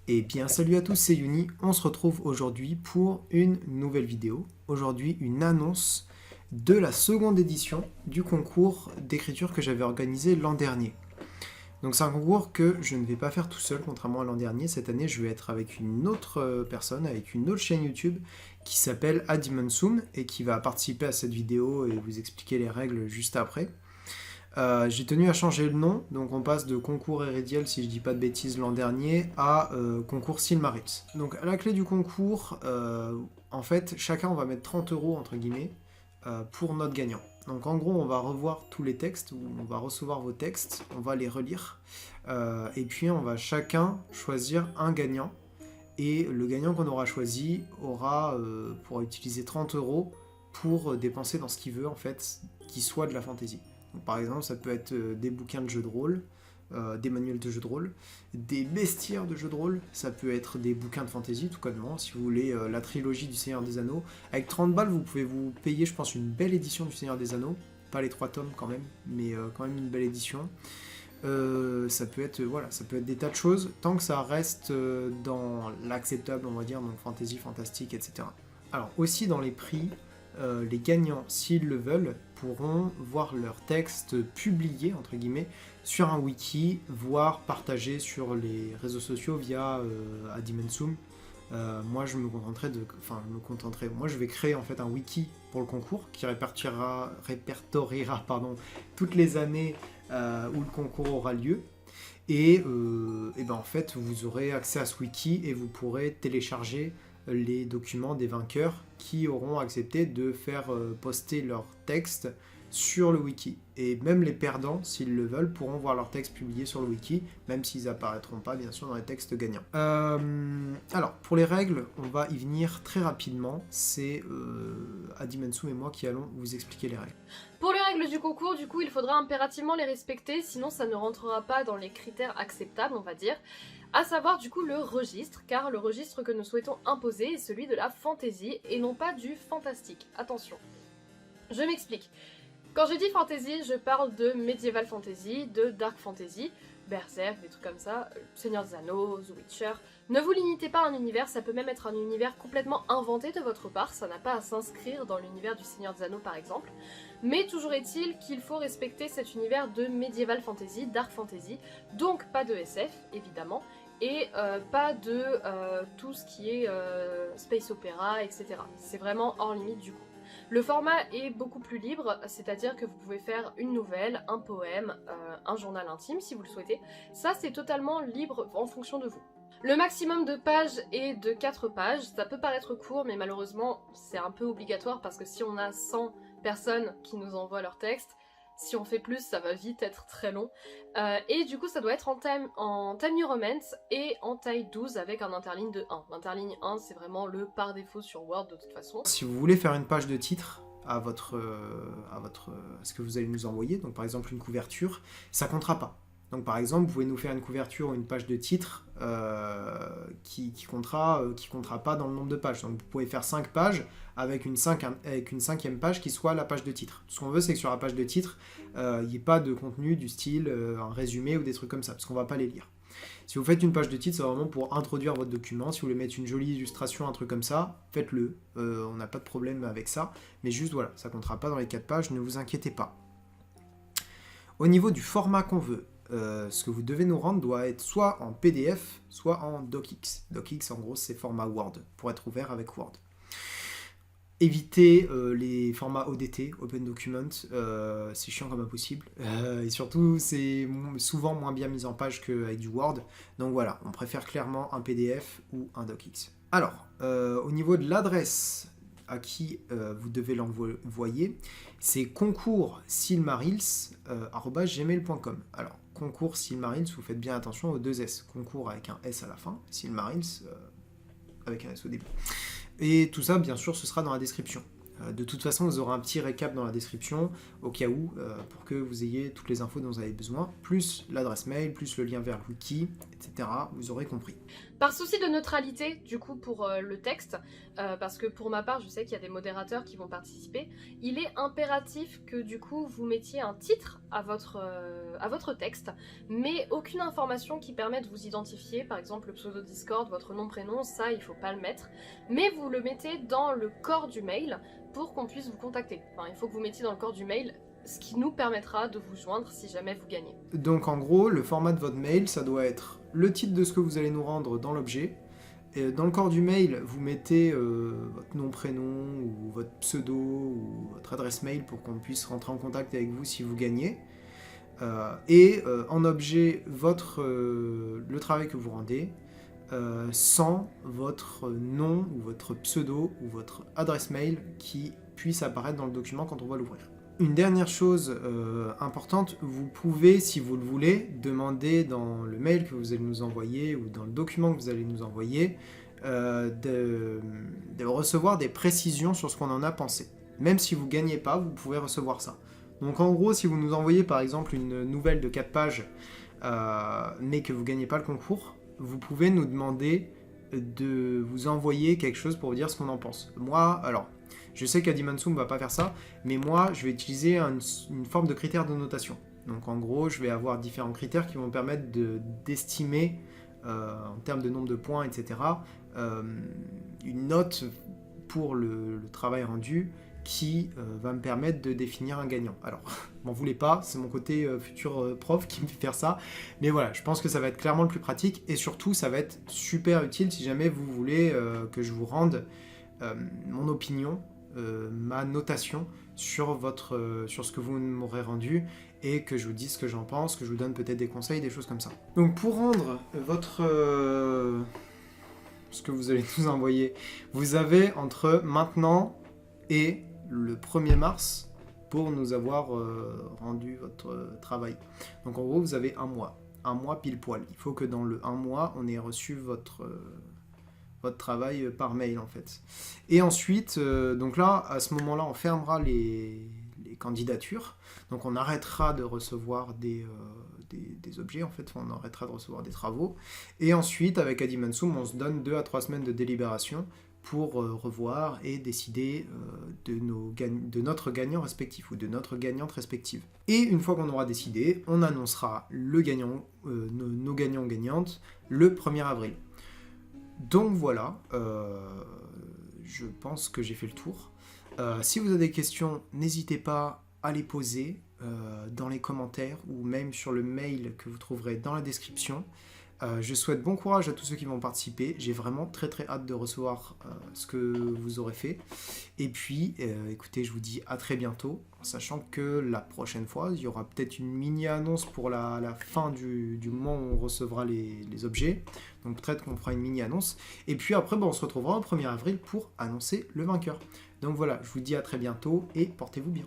Et bien salut à tous, c'est Yuni, on se retrouve aujourd'hui pour une nouvelle vidéo. Aujourd'hui une annonce de la seconde édition du concours d'écriture que j'avais organisé l'an dernier. Donc c'est un concours que je ne vais pas faire tout seul, contrairement à l'an dernier. Cette année je vais être avec une autre personne, avec une autre chaîne YouTube qui s'appelle Adimansum et qui va participer à cette vidéo et vous expliquer les règles juste après. J'ai tenu à changer le nom, donc on passe de concours Eridiel, si je dis pas de bêtises, l'an dernier, à concours Silmarils. Donc à la clé du concours, en fait, chacun on va mettre 30 € entre guillemets pour notre gagnant. Donc en gros, on va revoir tous les textes, on va recevoir vos textes, on va les relire, et puis on va chacun choisir un gagnant. Et le gagnant qu'on aura choisi pourra utiliser 30 € pour dépenser dans ce qu'il veut en fait, qui soit de la fantasy. Donc, par exemple, ça peut être des bouquins de jeux de rôle, des manuels de jeux de rôle, des bestiaires de jeux de rôle, ça peut être des bouquins de fantasy, tout comme moi, si vous voulez la trilogie du Seigneur des Anneaux. Avec 30 balles, vous pouvez vous payer, je pense, une belle édition du Seigneur des Anneaux. Pas les 3 tomes quand même, mais quand même une belle édition. Ça peut être des tas de choses, tant que ça reste dans l'acceptable, on va dire, donc fantasy, fantastique, etc. Alors, aussi dans les prix, les gagnants, s'ils le veulent, pourront voir leur texte publié, entre guillemets, sur un wiki, voire partagé sur les réseaux sociaux via Adimensum. Moi, je vais créer en fait un wiki pour le concours qui répertoriera toutes les années où le concours aura lieu. Et ben en fait, vous aurez accès à ce wiki et vous pourrez télécharger les documents des vainqueurs qui auront accepté de faire poster leur texte sur le wiki. Et même les perdants, s'ils le veulent, pourront voir leur texte publié sur le wiki, même s'ils apparaîtront pas, bien sûr, dans les textes gagnants. Alors, pour les règles, on va y venir très rapidement. C'est Adimensum et moi qui allons vous expliquer les règles. Pour les règles du concours, du coup, il faudra impérativement les respecter, sinon ça ne rentrera pas dans les critères acceptables, on va dire. À savoir du coup le registre, car le registre que nous souhaitons imposer est celui de la fantasy et non pas du fantastique. Attention. Je m'explique. Quand je dis fantasy, je parle de medieval fantasy, de dark fantasy, Berserk, des trucs comme ça, Seigneur des Anneaux, The Witcher. Ne vous limitez pas à un univers, ça peut même être un univers complètement inventé de votre part, ça n'a pas à s'inscrire dans l'univers du Seigneur des Anneaux par exemple. Mais toujours est-il qu'il faut respecter cet univers de medieval fantasy, dark fantasy, donc pas de SF évidemment, et pas de tout ce qui est space opéra, etc. C'est vraiment hors limite du coup. Le format est beaucoup plus libre, c'est-à-dire que vous pouvez faire une nouvelle, un poème, un journal intime si vous le souhaitez. Ça c'est totalement libre en fonction de vous. Le maximum de pages est de 4 pages, ça peut paraître court mais malheureusement c'est un peu obligatoire parce que si on a 100 personnes qui nous envoient leur texte, si on fait plus, ça va vite être très long. Et du coup, ça doit être en Time New Romance et en taille 12 avec un interligne de 1. L'interligne 1, c'est vraiment le par défaut sur Word de toute façon. Si vous voulez faire une page de titre à ce que vous allez nous envoyer, donc par exemple une couverture, ça comptera pas. Donc par exemple, vous pouvez nous faire une couverture ou une page de titre qui comptera pas dans le nombre de pages. Donc vous pouvez faire 5 pages avec une 5e page qui soit la page de titre. Ce qu'on veut, c'est que sur la page de titre, il n'y ait pas de contenu du style un résumé ou des trucs comme ça, parce qu'on ne va pas les lire. Si vous faites une page de titre, c'est vraiment pour introduire votre document. Si vous voulez mettre une jolie illustration, un truc comme ça, faites-le. On n'a pas de problème avec ça. Mais juste voilà, ça ne comptera pas dans les 4 pages, ne vous inquiétez pas. Au niveau du format qu'on veut, ce que vous devez nous rendre doit être soit en PDF, soit en DocX. DocX, en gros, c'est format Word, pour être ouvert avec Word. Évitez les formats ODT, Open Document, c'est chiant comme impossible. Et surtout, c'est souvent moins bien mis en page qu'avec du Word. Donc voilà, on préfère clairement un PDF ou un DocX. Alors, au niveau de l'adresse à qui vous devez l'envoyer, c'est concours-silmarils@gmail.com. Alors, concours-silmarils, vous faites bien attention aux 2 S. Concours avec un S à la fin, Silmarils avec un S au début. Et tout ça, bien sûr, ce sera dans la description. De toute façon, vous aurez un petit récap dans la description, au cas où, pour que vous ayez toutes les infos dont vous avez besoin, plus l'adresse mail, plus le lien vers le wiki, etc. Vous aurez compris. Par souci de neutralité, du coup, pour le texte, parce que pour ma part, je sais qu'il y a des modérateurs qui vont participer, il est impératif que, du coup, vous mettiez un titre à votre texte, mais aucune information qui permet de vous identifier, par exemple le pseudo Discord, votre nom, prénom, ça il faut pas le mettre, mais vous le mettez dans le corps du mail pour qu'on puisse vous contacter. Enfin, il faut que vous mettiez dans le corps du mail, ce qui nous permettra de vous joindre si jamais vous gagnez. Donc en gros, le format de votre mail, ça doit être le titre de ce que vous allez nous rendre dans l'objet. Et dans le corps du mail, vous mettez votre nom, prénom, ou votre pseudo, ou votre adresse mail pour qu'on puisse rentrer en contact avec vous si vous gagnez. En objet, le travail que vous rendez, sans votre nom, ou votre pseudo, ou votre adresse mail qui puisse apparaître dans le document quand on va l'ouvrir. Une dernière chose importante, vous pouvez, si vous le voulez, demander dans le mail que vous allez nous envoyer ou dans le document que vous allez nous envoyer de recevoir des précisions sur ce qu'on en a pensé. Même si vous ne gagnez pas, vous pouvez recevoir ça. Donc en gros, si vous nous envoyez par exemple une nouvelle de 4 pages, mais que vous ne gagnez pas le concours, vous pouvez nous demander de vous envoyer quelque chose pour vous dire ce qu'on en pense. Moi, alors... Je sais qu'Adimansu ne va pas faire ça, mais moi, je vais utiliser une forme de critère de notation. Donc en gros, je vais avoir différents critères qui vont me permettre d'estimer, en termes de nombre de points, etc., une note pour le travail rendu qui va me permettre de définir un gagnant. Alors, m'en voulez pas, c'est mon côté futur prof qui me fait faire ça, mais voilà, je pense que ça va être clairement le plus pratique, et surtout, ça va être super utile si jamais vous voulez que je vous rende mon opinion, ma notation sur ce que vous m'aurez rendu et que je vous dise ce que j'en pense, que je vous donne peut-être des conseils, des choses comme ça. Donc pour rendre ce que vous allez nous envoyer, vous avez entre maintenant et le 1er mars pour nous avoir rendu votre travail. Donc en gros, vous avez un mois pile poil. Il faut que dans le 1 mois, on ait reçu votre travail par mail en fait. Et ensuite, donc là, à ce moment-là, on fermera les candidatures. Donc on arrêtera de recevoir des objets en fait, on arrêtera de recevoir des travaux. Et ensuite, avec Adimansum, on se donne 2 à 3 semaines de délibération pour revoir et décider de notre gagnant respectif ou de notre gagnante respective. Et une fois qu'on aura décidé, on annoncera le gagnant, nos gagnants ou gagnantes le 1er avril. Donc voilà, je pense que j'ai fait le tour. Si vous avez des questions, n'hésitez pas à les poser dans les commentaires ou même sur le mail que vous trouverez dans la description. Je souhaite bon courage à tous ceux qui vont participer. J'ai vraiment très très hâte de recevoir ce que vous aurez fait. Et puis, écoutez, je vous dis à très bientôt, sachant que la prochaine fois, il y aura peut-être une mini-annonce pour la fin du moment où on recevra les objets. Donc peut-être qu'on fera une mini-annonce. Et puis après, on se retrouvera au 1er avril pour annoncer le vainqueur. Donc voilà, je vous dis à très bientôt et portez-vous bien.